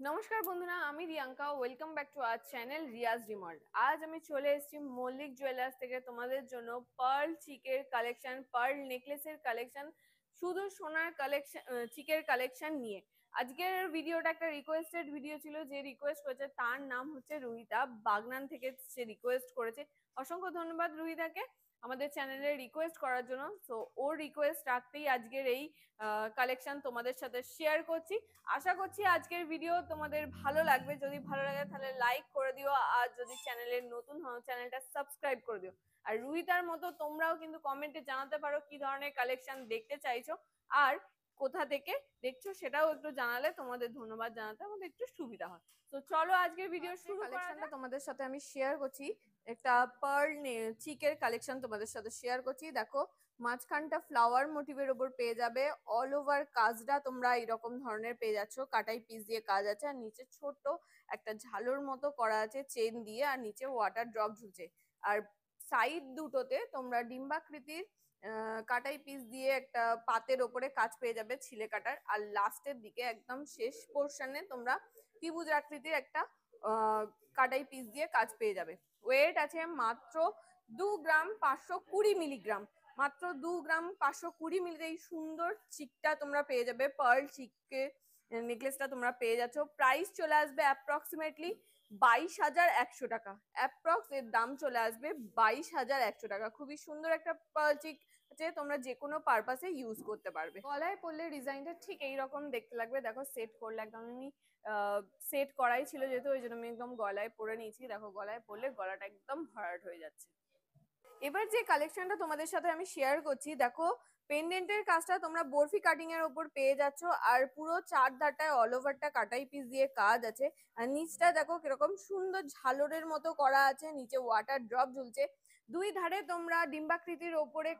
নমস্কার বন্ধুরা, আমি Riyanka. Welcome back to our channel Riyaz ডিমল্ড। আজ আমি চলে এসেছি মল্লিক জুয়েলার্স থেকে তোমাদের জন্য পার্ল চিকের কালেকশন, পার্ল নেকলেসের কালেকশন, শুধু সোনার কালেকশন, চিকের কালেকশন নিয়ে। আজকের ভিডিওটা একটা রিকোয়েস্টেড ভিডিও ছিল। যে রিকোয়েস্ট করেছে তার নাম হচ্ছে রুহিতা, বাগনান থেকে সে রিকোয়েস্ট করেছে। অসংখ্য ধন্যবাদ রুহিতাকে আমাদের চ্যানেলে রিকোয়েস্ট করার জন্য। তো ওর রিকোয়েস্ট রাখতেই আজকের এই কালেকশন তোমাদের সাথে শেয়ার করছি। আশা করছি আজকের ভিডিও তোমাদের ভালো লাগবে। যদি ভালো লাগে তাহলে লাইক করে দিও, আর যদি চ্যানেলে নতুন হও চ্যানেলটা সাবস্ক্রাইব করে দিও। আর রুহিতার মতো তোমরাও কিন্তু কমেন্টে জানাতে পারো কি ধরনের কালেকশন দেখতে চাইছো আর কোথা থেকে দেখছো, সেটাও একটু জানালে তোমাদের ধন্যবাদ জানাতে আমাদের একটু সুবিধা হয়। তো চলো আজকের ভিডিও শুরু কালেকশনটা তোমাদের সাথে আমি শেয়ার করছি। একটা পার্ল চিকের কালেকশন তোমাদের সাথে শেয়ার করছি। দেখো, মাঝখানটা ফ্লাওয়ার মোটিভের উপর পেয়ে যাবে। অল ওভার কাজটা তোমরা এরকম ধরনের পেয়ে যাচ্ছ, কাটাই পিস দিয়ে কাজ আছে, আর নিচে ছোট্ট একটা ঝালর মতো করা আছে চেন দিয়ে, আর নিচে ওয়াটার ড্রপ ঝুলছে। আর সাইড দুটোতে তোমরা ডিম্বাকৃতির কাটাই পিস দিয়ে একটা পাতের ওপরে কাজ পেয়ে যাবে ছিলে কাটার। আর লাস্টের দিকে একদম শেষ পোর্শনে তোমরা ত্রিভুজ আকৃতির একটা কাটাই পিস দিয়ে কাজ পেয়ে যাবে। ওয়েট আছে মাত্র 2 গ্রাম 520 মিলিগ্রাম। মাত্র 2 গ্রাম 520 মিলির এই সুন্দর চিকটা তোমরা পেয়ে যাবে। পার্ল চিকের নেকলেসটা তোমরা পেয়ে যাচ্ছ। প্রাইস চলে আসবে অ্যাপ্রক্সিমেটলি 22,100 টাকা। অ্যাপ্রক্স এর দাম চলে আসবে 22,100 টাকা। খুবই সুন্দর একটা পার্ল চিক, যে তোমরা যে কোনো পারপাসে ইউজ করতে পারবে। গলায় পরলে ডিজাইনটা ঠিক এইরকম দেখতে লাগবে। দেখো, সেট করলে একদম আমি সেট করাই ছিল যেহেতু, ওই জন্য আমি একদম গলায় পরে নিয়েছি। দেখো, গলায় পরলে গলাটা একদম ভরাট হয়ে যাচ্ছে। এবার যে কালেকশনটা তোমাদের সাথে আমি শেয়ার করছি, দেখো পেন্ডেন্টের কাজটা তোমরা বরফি কাটিং এর উপর পেয়ে যাচ্ছ। আর পুরো চার ধারটায় অল ওভারটা কাটাই পিস দিয়ে কাজ আছে। আর নিচটা দেখো কিরকম সুন্দর ঝালরের মতো করা আছে, নিচে ওয়াটার ড্রপ ঝুলছে। দুই ধারে তোমরা ডিম্বাকৃতির ওপরে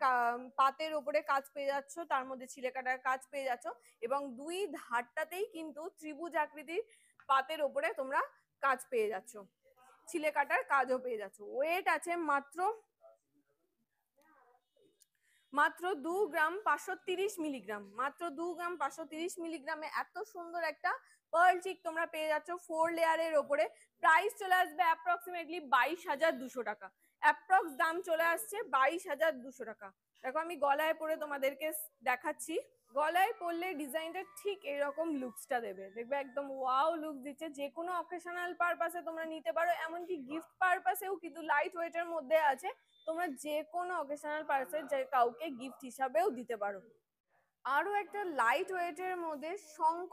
পাতের ওপরে কাজ পেয়ে যাচ্ছ, তার মধ্যে ছিলে কাটার কাজ পেয়ে যাচ্ছ। এবং দুই ধারটাতেই কিন্তু ত্রিভুজ আকৃতির পাতের ওপরে তোমরা কাজ পেয়ে যাচ্ছ, ছিলে কাটার কাজও পেয়ে যাচ্ছ। ওয়েট আছে মাত্র মাত্র 2 গ্রাম 530 মিলিগ্রাম। মাত্র 2 গ্রাম 530 মিলিগ্রামে এত সুন্দর একটা পার্ল চিক তোমরা পেয়ে যাচ্ছ 4 লেয়ারের ওপরে। প্রাইস চলে আসবে অ্যাপ্রক্সিমেটলি 22,200 টাকা। অ্যাপ্রক্স দাম চলে আসছে 22,200 টাকা। দেখো, আমি গলায় পরে তোমাদেরকে দেখাচ্ছি। গলায় পরলে ডিজাইনটা ঠিক এরকম লুকসটা দেবে, দেখবে একদম ওয়াও লুক দিচ্ছে। যে কোনো অকেশনাল পারপাসে তোমরা নিতে পারো, এমনকি গিফট পারপাসেও কিন্তু লাইট ওয়েটের মধ্যে আছে। তোমরা যে কোনো অকেশনাল পারপাসে যে কাউকে গিফট হিসাবেও দিতে পারো। আরো একটা লাইট ওয়েটের মধ্যে শঙ্খ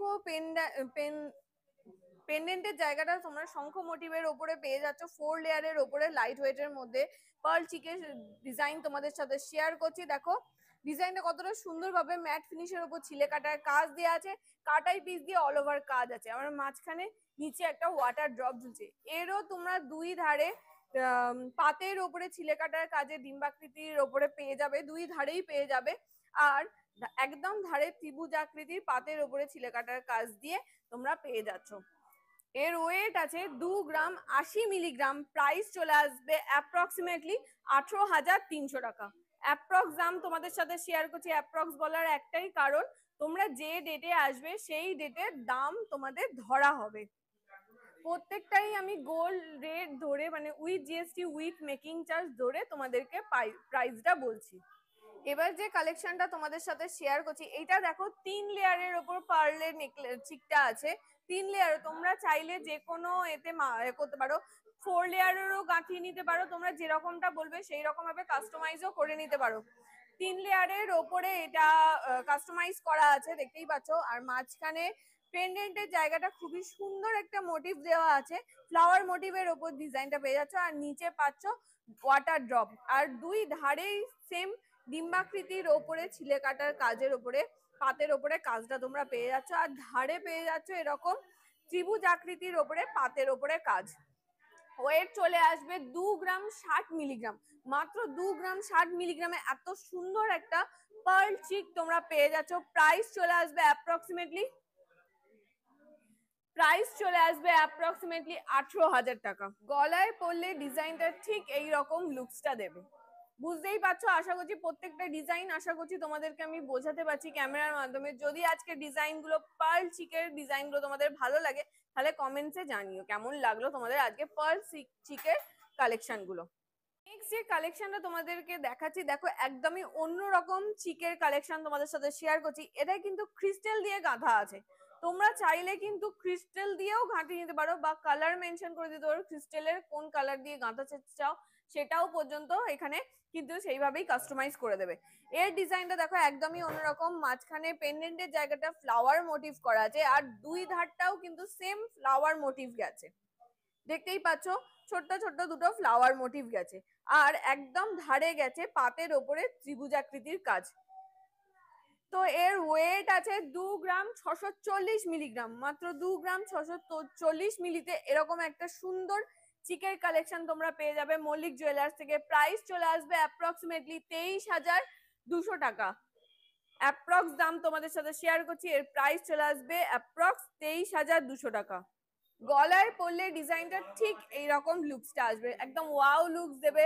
পেন্ডেন্টের জায়গাটা তোমরা শঙ্খ মোটিভের ওপরে পেয়ে যাচ্ছ 4 লেয়ারের ওপরে লাইট ওয়েটের মধ্যে। পার্ল চিকের ডিজাইন তোমাদের সাথে শেয়ার করছি। দেখো ডিজাইনটা কতটা সুন্দরভাবে ম্যাট ফিনিশের উপর ছিলে কাটার কাজ দেওয়া আছে, কাটাই পিস দিয়ে অল ওভার কাজ আছে। আমার মাঝখানে নিচে একটা ওয়াটার ড্রপ ঝুলছে। এরও তোমরা দুই ধারে পাতের ওপরে ছিলে কাটার কাজে ডিম্বাকৃতির ওপরে পেয়ে যাবে, দুই ধারেই পেয়ে যাবে। আর একদম ধারে ত্রিভুজ আকৃতির পাতের ওপরে ছিলে কাটার কাজ দিয়ে তোমরা পেয়ে যাচ্ছ। এর ওয়েট আছে 2 গ্রাম 80 মিলিগ্রাম। প্রাইস চলে আসবে অ্যাপ্রক্সিমেটলি 18,300 টাকা। অ্যাপ্রক্স দাম তোমাদের সাথে শেয়ার করছি। অ্যাপ্রক্স বলার একটাই কারণ, তোমরা যে ডেটে আসবে সেই ডেটের দাম তোমাদের ধরা হবে। প্রত্যেকটাই আমি গোল্ড রেট ধরে, মানে with GST with making charge ধরে তোমাদেরকে প্রাইসটা বলছি। এবার যে কালেকশনটা তোমাদের সাথে শেয়ার করছি, এইটা দেখো 3 লেয়ারের ওপর পার্লের নেকলেস চিকটা আছে। 3 লেয়ার, তোমরা চাইলে যে কোনো এতে করতে পারো। 4 লেয়ারেরও গাঁথিয়ে নিতে পারো, তোমরা যেরকমটা বলবে সেই রকম ভাবে কাস্টমাইজও করে নিতে পারো। 3 লেয়ারের ওপরে এটা কাস্টমাইজ করা আছে, দেখতেই পাচ্ছ। আর মাঝখানে পেন্ডেন্টের জায়গাটা খুবই সুন্দর একটা মোটিভ দেওয়া আছে, ফ্লাওয়ার মোটিভের ওপর ডিজাইনটা পেয়ে যাচ্ছ। আর নিচে পাচ্ছ ওয়াটার ড্রপ। আর দুই ধারেই সেম ডিম্বাকৃতির ওপরে ছিলে কাটার কাজের ওপরে পাতের ওপরে কাজটা তোমরা পেয়ে যাচ্ছ। আর ধারে পেয়ে যাচ্ছ এরকম ত্রিভুজ আকৃতির ওপরে পাতের ওপরে কাজ। ওয়েট চলে আসবে 2 গ্রাম 60 মিলিগ্রাম। মাত্র 2 গ্রাম 60 মিলিগ্রামে এত সুন্দর একটা পার্ল চিক তোমরা পেয়ে যাচ্ছ। প্রাইস চলে আসবে অ্যাপ্রক্সিমেটলি 18,000 টাকা। গলায় পরলে ডিজাইনটা ঠিক এইরকম লুকসটা দেবে। বুঝতেই পারছো, আশা করছি প্রত্যেকটা ডিজাইন আশা করছি তোমাদেরকে আমি বোঝাতে পারছি ক্যামেরার মাধ্যমে। যদি আজকে ডিজাইনগুলো পার্ল চিকের ডিজাইনগুলো তোমাদের ভালো লাগে তাহলে কমেন্টসে জানিও কেমন লাগলো তোমাদের আজকে পার্ল চিকের কালেকশন গুলো। নেক্সট যে কালেকশনটা তোমাদেরকে দেখাচ্ছি, দেখো একদমই অন্যরকম চিকের কালেকশন তোমাদের সাথে শেয়ার করছি। এটা কিন্তু ক্রিস্টাল দিয়ে গাঁথা আছে, তোমরা চাইলে কিন্তু ক্রিস্টাল দিয়েও ঘাঁটিয়ে নিতে পারো বা কালার মেনশন করে দিতে পারো, ক্রিস্টালের কোন কালার দিয়ে গাঁথাতে চাও সেটাও পর্যন্ত এখানে কিন্তু সেইভাবেই কাস্টমাইজ করে দেবে। এর ডিজাইনটা দেখো একদমই অন্যরকম, মাঝখানে পেন্ডেন্টের জায়গাটা ফ্লাওয়ার মোটিভ করা আছে আর দুই ধারটাও কিন্তু সেম ফ্লাওয়ার মোটিভ গেছে, দেখতেই পাচ্ছ ছোট্ট ছোট্ট দুটো ফ্লাওয়ার মোটিভ গেছে। আর একদম ধারে গেছে পাতের ওপরে ত্রিভুজাকৃতির কাজ। তো এর ওয়েট আছে 2 গ্রাম 640 মিলিগ্রাম, মাত্র 2 গ্রাম 640 মিলিতে এরকম একটা সুন্দর চিকের কালেকশন তোমরা পেয়ে যাবে মল্লিক জুয়েলার্স থেকে। প্রাইস চলে আসবে অ্যাপ্রক্সিমেটলি 23,200 টাকা। অ্যাপ্রক্স দাম তোমাদের সাথে শেয়ার করছি, এর প্রাইস চলে আসবে অ্যাপ্রক্স 23,200 টাকা। গলায় পরলে ডিজাইনটা ঠিক এইরকম লুকসটা আসবে, একদম ওয়াও লুকস দেবে,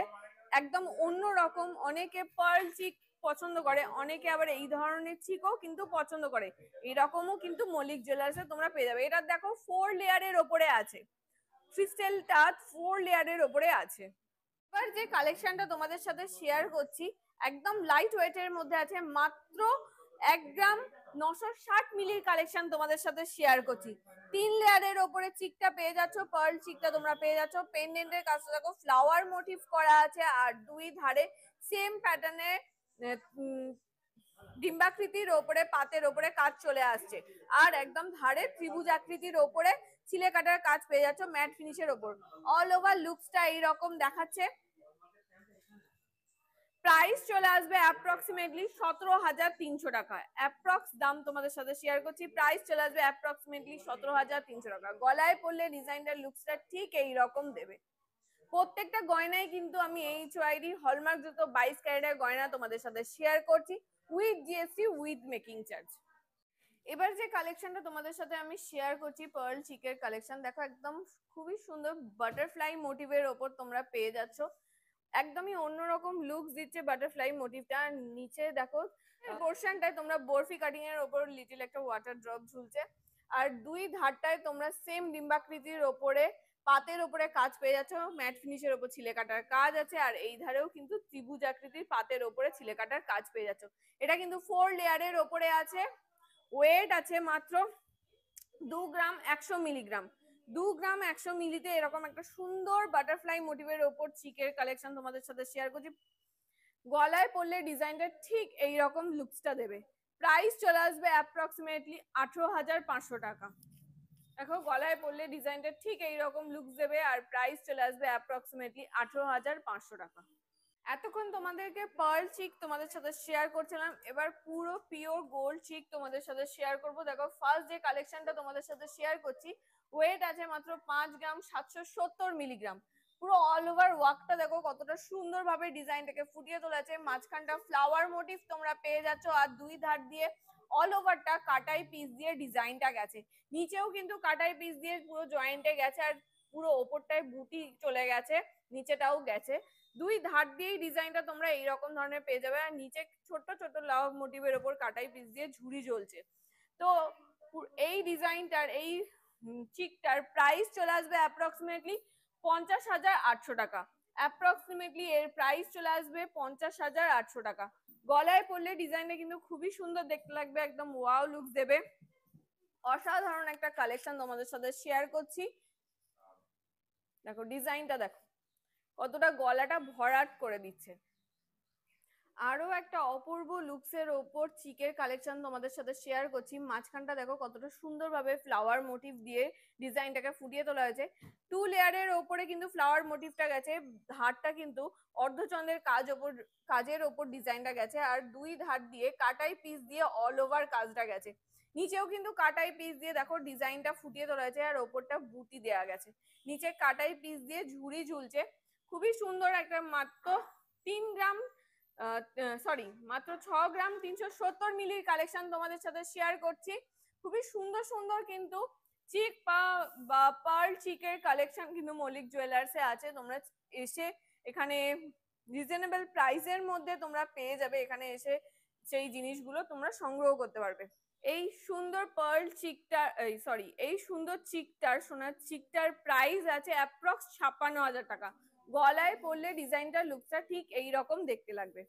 একদম অন্য রকম। অনেকে পার্ল চিক পছন্দ করে, অনেকে আবার এই ধরনের চিকও কিন্তু পছন্দ করে, এইরকমও কিন্তু মল্লিক জুয়েলার্সে তোমরা পেয়ে যাবে। এটা দেখো 4 লেয়ারের ওপরে আছে, ক্রিস্টালটা 4 লেয়ারের ওপরে আছে। এবার যে কালেকশনটা তোমাদের সাথে শেয়ার করছি একদম লাইট ওয়েটের মধ্যে আছে, মাত্র 1 গ্রাম 960 মিলির কালেকশন তোমাদের সাথে শেয়ার করছি। 3 লেয়ারের ওপরে চিকটা পেয়ে যাচ্ছ, পার্ল চিকটা তোমরা পেয়ে যাচ্ছ। পেন্ডেন্টের কাজটা দেখো ফ্লাওয়ার মোটিভ করা আছে আর দুই ধারে সেম প্যাটার্নের ডিম্বাকৃতির ওপরে পাতের ওপরে কাজ চলে আসছে আর একদম ধারে ত্রিভুজ আকৃতির ওপরে ছিলে কাটার কাজ পেয়ে যাচ্ছ ম্যাট ফিনিশের ওপর। অল ওভার লুকসটা এইরকম দেখাচ্ছে। প্রাইস চলে আসবে অ্যাপ্রক্সিমেটলি 17,300 টাকা। অ্যাপ্রক্স দাম তোমাদের সাথে শেয়ার করছি, প্রাইস চলে আসবে অ্যাপ্রক্সিমেটলি 17,300 টাকা। গলায় পরলে ডিজাইনটার লুকসটা ঠিক এইরকম দেবে। প্রত্যেকটা গয়নায় কিন্তু আমি HYD হলমার্ক যুক্ত 22 ক্যারেটের গয়না তোমাদের সাথে শেয়ার করছি with GST with making charge. এবার যে কালেকশনটা তোমাদের সাথে আমি শেয়ার করছি পার্ল চিকের কালেকশন, দেখো একদম খুবই সুন্দর বাটারফ্লাই মোটিভের ওপর তোমরা পেয়ে যাচ্ছ, একদমই অন্যরকম লুকস দিচ্ছে বাটারফ্লাই মোটিভটা। নিচে দেখো পোর্শনটায় তোমরা বরফি কাটিং এর ওপর লিটল একটা ওয়াটার ড্রপ ঝুলছে আর দুই ধারটায় তোমরা সেম ডিম্বাকৃতির ওপরে পাতের ওপরে কাজ পেয়ে যাচ্ছ, ম্যাট ফিনিশের ওপর ছিলে কাটার কাজ আছে আর এই ধারেও কিন্তু ত্রিভুজ আকৃতির পাতের ওপরে ছিলে কাটার কাজ পেয়ে যাচ্ছ। এটা কিন্তু 4 লেয়ারের ওপরে আছে, ওয়েট আছে মাত্র 2 গ্রাম 100 মিলিগ্রাম। 2 গ্রাম 100 মিলিতে এরকম একটা সুন্দর বাটারফ্লাই মোটিভের ওপর চিকের কালেকশন তোমাদের সাথে শেয়ার করছি। গলায় পরলে ডিজাইনটা ঠিক এইরকম লুকসটা দেবে। প্রাইস চলে আসবে অ্যাপ্রক্সিমেটলি 18,500 টাকা। দেখো গলায় পরলে ডিজাইনটা ঠিক এইরকম লুকস দেবে আর প্রাইস চলে আসবে অ্যাপ্রক্সিমেটলি 18,500 টাকা। এতক্ষণ তোমাদেরকে পার্ল চিক তোমাদের সাথে শেয়ার করছিলাম, এবার পুরো পিওর গোল্ড চিক তোমাদের সাথে শেয়ার করব। দেখো ফার্স্ট যে কালেকশনটা তোমাদের সাথে শেয়ার করছি ওয়েট আছে মাত্র 5 গ্রাম 770 মিলিগ্রাম। পুরো অল ওভার ওয়ার্কটা দেখো কতটা সুন্দরভাবে ডিজাইনটাকে ফুটিয়ে তোলেছে, মাঝখানটা ফ্লাওয়ার মোটিভ তোমরা পেয়ে যাচ্ছ আর দুই ধার দিয়ে অল ওভারটা কাটাই পিস দিয়ে ডিজাইনটা গেছে, নিচেও কিন্তু কাটাই পিস দিয়ে পুরো জয়েন্টে গেছে আর পুরো ওপরটায় বুটি চলে গেছে, নিচেটাও গেছে। দুই ধার দিয়েই ডিজাইনটা তোমরা এইরকম ধরনের পেয়ে যাবে আর নিচে ছোট্ট ছোট্ট লাভ মোটিভের ওপর কাটাই পিস দিয়ে ঝুড়ি জ্বলছে। তো এই ডিজাইনটার এই চিকটার প্রাইস চলে আসবে অ্যাপ্রক্সিমেটলি 50,800 টাকা। অ্যাপ্রক্সিমেটলি এর প্রাইস চলে আসবে 50,800 টাকা। গলায় পরলে ডিজাইনটা কিন্তু খুবই সুন্দর দেখতে লাগবে, একদম ওয়াও লুক দেবে। অসাধারণ একটা কালেকশন তোমাদের সাথে শেয়ার করছি। দেখো ডিজাইনটা দেখো কতটা গলাটা ভরাট করে দিচ্ছে। আরো একটা অপূর্ব লুকসের ওপর চিকের কালেকশন তোমাদের সাথে শেয়ার করছি। মাঝখানটা দেখো কতটা সুন্দরভাবে ফ্লাওয়ার মোটিভ দিয়ে ডিজাইনটাকে ফুটিয়ে তোলা হয়েছে। 2 লেয়ারের ওপরে কিন্তু ফ্লাওয়ার মোটিভটা গেছে, ধারটা কিন্তু অর্ধচন্দ্রের কাজের ওপর ডিজাইনটা গেছে আর দুই ধার দিয়ে কাটাই পিস দিয়ে অল ওভার কাজটা গেছে। নিচেও কিন্তু কাটাই পিস দিয়ে দেখো ডিজাইনটা ফুটিয়ে তোলা হয়েছে আর ওপরটা বুটি দেওয়া গেছে, নিচে কাটাই পিস দিয়ে ঝুড়ি ঝুলছে। খুবই সুন্দর একটা মাত্র 3 গ্রাম মাত্র 6 গ্রাম 370 মিলির কালেকশন তোমাদের সাথে শেয়ার করছি। খুবই সুন্দর সুন্দর কিন্তু চিক বা পার্ল চিকের কালেকশন কিন্তু মল্লিক জুয়েলার্সে আছে, তোমরা এসে এখানে রিজনেবল প্রাইসের মধ্যে তোমরা পেয়ে যাবে, এখানে এসে সেই জিনিসগুলো তোমরা সংগ্রহ করতে পারবে। এই সুন্দর পার্ল চিকটার, সরি, এই সুন্দর চিকটার, সোনার চিকটার প্রাইস আছে অ্যাপ্রক্স 56,000 টাকা। গলায় পরলে ডিজাইনটা লুকসটা ঠিক এই রকম দেখতে লাগবে।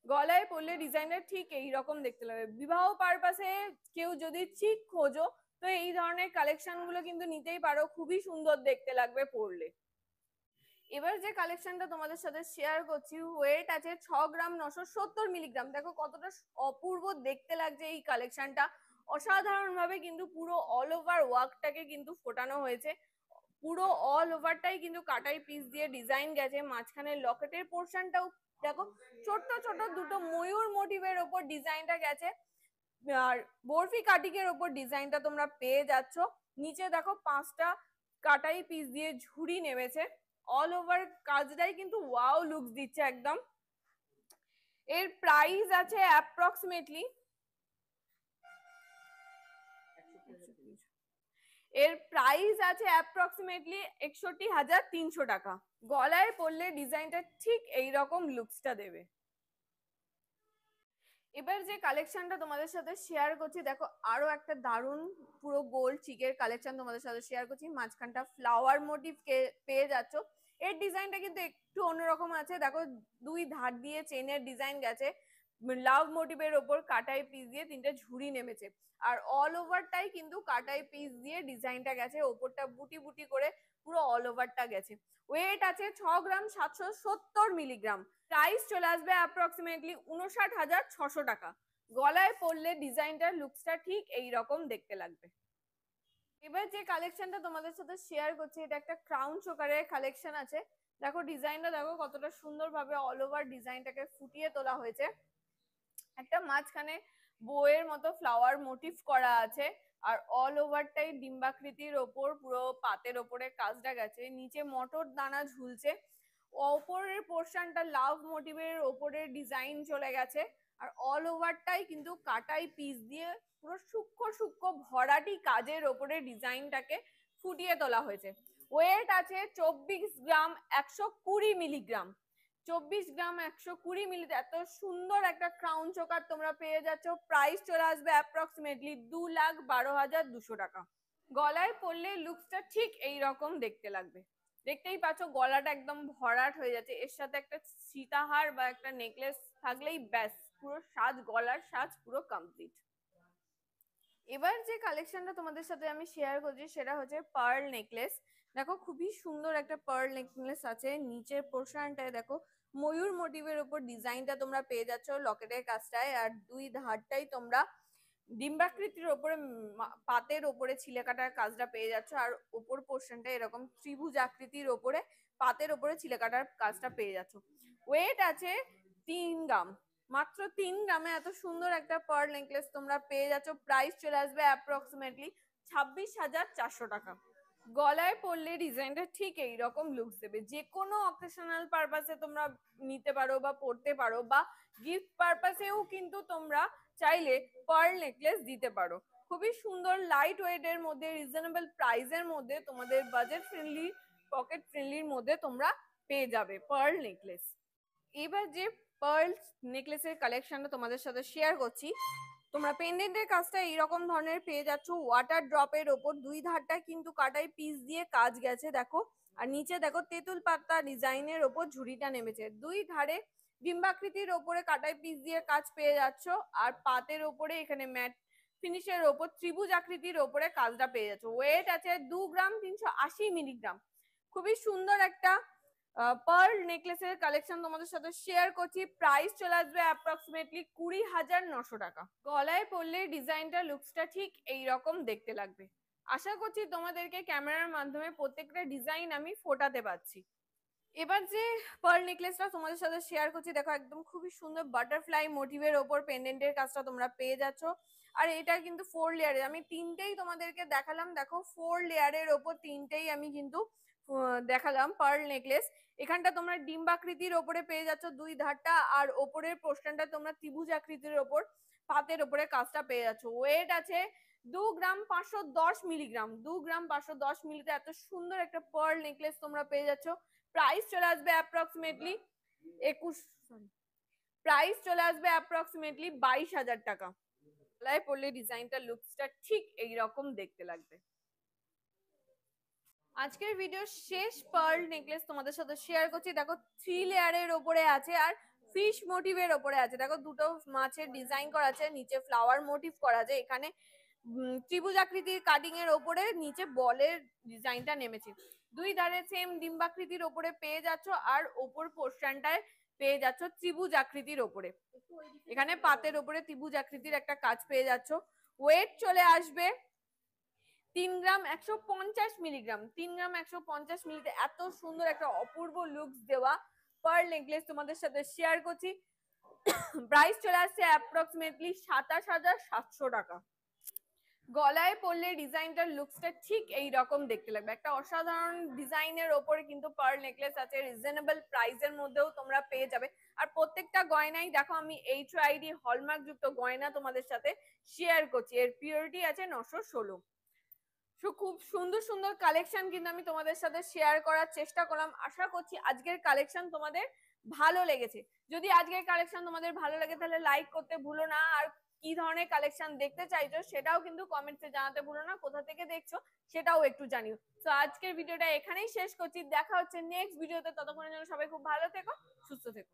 গলায় পরলে ডিজাইনটা ঠিক এই রকম দেখতে লাগবে। বিবাহ পারপাসে কেউ যদি চিক খোঁজো তো এই ধরনের কালেকশন গুলো কিন্তু নিতেই পারো, খুবই সুন্দর দেখতে লাগবে পরলে। এবার যে কালেকশনটা তোমাদের সাথে শেয়ার করছি, ওয়েট আছে 6 গ্রাম 970 মিলিগ্রাম। দেখো কতটা অপূর্ব দেখতে লাগছে এই কালেকশনটা। অসাধারণ ভাবে কিন্তু পুরো অল ওভার ওয়ার্কটাকে কিন্তু ফোটানো হয়েছে। পুরো অল ওভারটাই কিন্তু কাটাই পিস দিয়ে ডিজাইন গেছে। মাঝখানে লকেটের পোর্শনটাও দেখো ছোট ছোট দুটো ময়ূর মোটিভের ওপর ডিজাইনটা গেছে। আর বরফি কাটিং এর ওপর ডিজাইনটা তোমরা পেয়ে যাচ্ছ। নিচে দেখো 5টা কাটাই পিস দিয়ে ঝুড়ি নেমেছে। অল ওভার কাজটাই কিন্তু ওয়াও লুকস দিচ্ছে একদম। এর প্রাইস আছে অ্যাপ্রক্সিমেটলি, এর প্রাইস আছে অ্যাপ্রক্সিমেটলি 61,300 টাকা। গলায় পরলে ডিজাইনটা ঠিক এই রকম লুকসটা দেবে। এবার যে কালেকশনটা তোমাদের সাথে শেয়ার করছি, দেখো আরো একটা দারুন পুরো গোল্ড চিকের কালেকশন তোমাদের সাথে শেয়ার করছি। মাঝখানটা ফ্লাওয়ার মোটিভ পেয়ে যাচ্ছ। এর ডিজাইনটা কিন্তু একটু অন্যরকম আছে। দেখো দুই ধার দিয়ে চেনের ডিজাইন গেছে। লাভ মোটিভের ওপর কাটাই পিস দিয়ে 3টে ঝুড়ি নেমেছে। আর অল ওভারটাই কিন্তু কাটাই পিস দিয়ে ডিজাইনটা গেছে। ওপরটা বুটি বুটি করে পুরো অল ওভারটা গেছে। ওয়েট আছে 6 গ্রাম 770 মিলিগ্রাম। প্রাইস চলে আসবে অ্যাপ্রক্সিমেটলি 59,600 টাকা। গলায় পরলে ডিজাইনটার লুকসটা ঠিক এই রকম দেখতে লাগবে। এবার যে কালেকশনটা তোমাদের সাথে শেয়ার করছি, এটা একটা ক্রাউন চোকারের কালেকশন আছে। দেখো ডিজাইনটা দেখো কতটা সুন্দরভাবে অল ওভার ডিজাইনটাকে ফুটিয়ে তোলা হয়েছে। একটা মাঝখানে বইয়ের মতো ফ্লাওয়ার মোটিভ করা আছে। আর অল ওভারটাই ডিম্বাকৃতির ওপর পুরো পাতের ওপরে কাজটা গেছে। নিচে মটর দানা ঝুলছে। ওপরের পোর্শনটা লাভ মোটিভের ওপরে ডিজাইন চলে গেছে। আর অল ওভারটাই কিন্তু কাটাই পিস দিয়ে পুরো সূক্ষ্ম সূক্ষ্ম ভরাটি কাজের ওপরে ডিজাইনটাকে ফুটিয়ে তোলা হয়েছে। ওয়েট আছে 24 গ্রাম 120 মিলিগ্রাম। 24 গ্রাম 120 মিলি। এত সুন্দর একটা ক্রাউন চোকার তোমরা পেয়ে যাচ্ছ। প্রাইস চলে আসবে অ্যাপ্রক্সিমেটলি 2,12,200 টাকা। গলায় পরলে লুকসটা ঠিক এই রকম দেখতে লাগবে। দেখতেই পাচ্ছ গলাটা একদম ভরাট হয়ে যাচ্ছে। এর সাথে একটা সীতাহার বা একটা নেকলেস থাকলেই ব্যাস পুরো সাজ, গলার সাজ পুরো কমপ্লিট। এবার যে কালেকশনটা তোমাদের সাথে আমি শেয়ার করছি সেটা হচ্ছে পার্ল নেকলেস। দেখো খুবই সুন্দর একটা পার্ল নেকলেস আছে। নিচের পোর্শনটায় দেখো ময়ূর মোটিভের উপর ডিজাইনটা তোমরা পেয়ে যাচ্ছ লকেটের কাজটায়। আর দুই ধারটাই তোমরা ডিম্বাকৃতির ওপরে পাতের ওপরে ছিলে কাটার কাজটা পেয়ে যাচ্ছ। আর উপর পোর্শনটা এরকম ত্রিভুজ আকৃতির ওপরে পাতের ওপরে ছিলে কাটার কাজটা পেয়ে যাচ্ছ। ওয়েট আছে 3 গ্রাম। মাত্র 3 গ্রামে এত সুন্দর একটা পার্ল নেকলেস তোমরা পেয়ে যাচ্ছ। প্রাইস চলে আসবে অ্যাপ্রক্সিমেটলি 26,400 টাকা। গলায় পরলে ডিজাইনটা ঠিক এই রকম লুকস দেবে। যে কোনো অকেশনাল পারপাসে তোমরা নিতে পারো বা পরতে পারো, বা গিফট পারপাসেও কিন্তু তোমরা চাইলে পার্ল নেকলেস দিতে পারো। খুবই সুন্দর লাইট ওয়েট এর মধ্যে, রিজনেবল প্রাইসের মধ্যে, তোমাদের বাজেট ফ্রেন্ডলি, পকেট ফ্রেন্ডলির মধ্যে তোমরা পেয়ে যাবে পার্ল নেকলেস। এবার যে পার্ল নেকলেসের কালেকশনটা তোমাদের সাথে শেয়ার করছি, তোমরা পেন্ডেন্টের কাজটা এইরকম ধরনের পেয়ে যাচ্ছ। ওয়াটার ড্রপের ওপর দুই ধারটা কিন্তু কাটাই পিস দিয়ে কাজ গেছে দেখো। আর নিচে দেখো তেঁতুল পাতা ডিজাইনের ওপর ঝুড়িটা নেমেছে। দুই ধারে ডিম্বাকৃতির ওপরে কাটাই পিস দিয়ে কাজ পেয়ে যাচ্ছ। আর পাতের ওপরে এখানে ম্যাট ফিনিশের ওপর ত্রিভুজ আকৃতির ওপরে কাজটা পেয়ে যাচ্ছ। ওয়েট আছে 2 গ্রাম 380 মিলিগ্রাম। খুবই সুন্দর একটা পার্ল নেকলেসের কালেকশন তোমাদের সাথে শেয়ার করছি। প্রাইস চলে আসবে অ্যাপ্রক্সিমেটলি 20,900 টাকা। গলায় পরলে ডিজাইনটা লুকসটা ঠিক এই রকম দেখতে লাগবে। আশা করছি তোমাদেরকে ক্যামেরার মাধ্যমে প্রত্যেকটা ডিজাইন আমি ফোটাতে পারছি। এবার যে পার্ল নেকলেসটা তোমাদের সাথে শেয়ার করছি, দেখো একদম খুবই সুন্দর বাটারফ্লাই মোটিভের ওপর পেন্ডেন্টের কাজটা তোমরা পেয়ে যাচ্ছ। আর এটা কিন্তু 4 লেয়ারে, আমি তিনটেই তোমাদেরকে দেখালাম। দেখো 4 লেয়ারের ওপর তিনটেই আমি কিন্তু দেখালাম পার্ল নেকলেস। এখানটা তোমরা ডিম্বাকৃতির ওপরে পেয়ে যাচ্ছ দুই ধারটা। আর ওপরের পোর্শনটা তোমরা ত্রিভুজ আকৃতির ওপর পাতের ওপরে কাজটা পেয়ে যাচ্ছ। ওয়েট আছে 2 গ্রাম 510 মিলিগ্রাম। 2 গ্রাম 510 মিলিতে এত সুন্দর একটা পার্ল নেকলেস তোমরা পেয়ে যাচ্ছ। প্রাইস চলে আসবে অ্যাপ্রক্সিমেটলি 22,000 টাকা। গলায় পরলে ডিজাইনটা লুকসটা ঠিক এইরকম দেখতে লাগবে। আজকের ভিডিও শেষ পার্ল নেকলেস তোমাদের সাথে শেয়ার করছি। দেখো 3 লেয়ারের ওপরে আছে আর ফিশ মোটিভের ওপরে আছে। দেখো দুটো মাছের ডিজাইন করা আছে, নিচে ফ্লাওয়ার মোটিভ করা আছে, এখানে ত্রিভুজ আকৃতির কাটিং এর ওপরে নিচে বলের ডিজাইনটা নেমেছে। দুই ধারে সেম ডিম্বাকৃতির ওপরে পেয়ে যাচ্ছ আর ওপর পোর্শনটায় পেয়ে যাচ্ছ ত্রিভুজ আকৃতির ওপরে। এখানে পাতের ওপরে ত্রিভুজ আকৃতির একটা কাজ পেয়ে যাচ্ছ। ওয়েট চলে আসবে 3 গ্রাম 150 মিলিগ্রাম। 3 গ্রাম 150 মিলিতে এত সুন্দর একটা অপূর্ব লুকস দেওয়া পার্ল নেকলেস তোমাদের সাথে শেয়ার করছি। প্রাইস চলে আসছে অ্যাপ্রক্সিমেটলি 27,700 টাকা। গলায় পরলে ডিজাইনটার লুকসটা ঠিক এই রকম দেখতে লাগবে। একটা অসাধারণ ডিজাইনের ওপরে কিন্তু পার্ল নেকলেস আছে, রিজনেবল প্রাইসের মধ্যেও তোমরা পেয়ে যাবে। আর প্রত্যেকটা গয়নাই দেখো আমি HYD হলমার্ক যুক্ত গয়না তোমাদের সাথে শেয়ার করছি। এর পিওরিটি আছে 916। খুব সুন্দর সুন্দর কালেকশন কিন্তু আমি তোমাদের সাথে শেয়ার করার চেষ্টা করলাম। আশা করছি আজকের কালেকশন তোমাদের ভালো লেগেছে। যদি আজকের কালেকশন তোমাদের ভালো লাগে তাহলে লাইক করতে ভুলো না। আর কি ধরনের কালেকশন দেখতে চাইছো সেটাও কিন্তু কমেন্টসে জানাতে ভুলো না। কোথা থেকে দেখছো সেটাও একটু জানিও। তো আজকের ভিডিওটা এখানেই শেষ করছি। দেখা হচ্ছে নেক্সট ভিডিওতে। ততক্ষণের জন্য সবাই খুব ভালো থেকো, সুস্থ থেকো।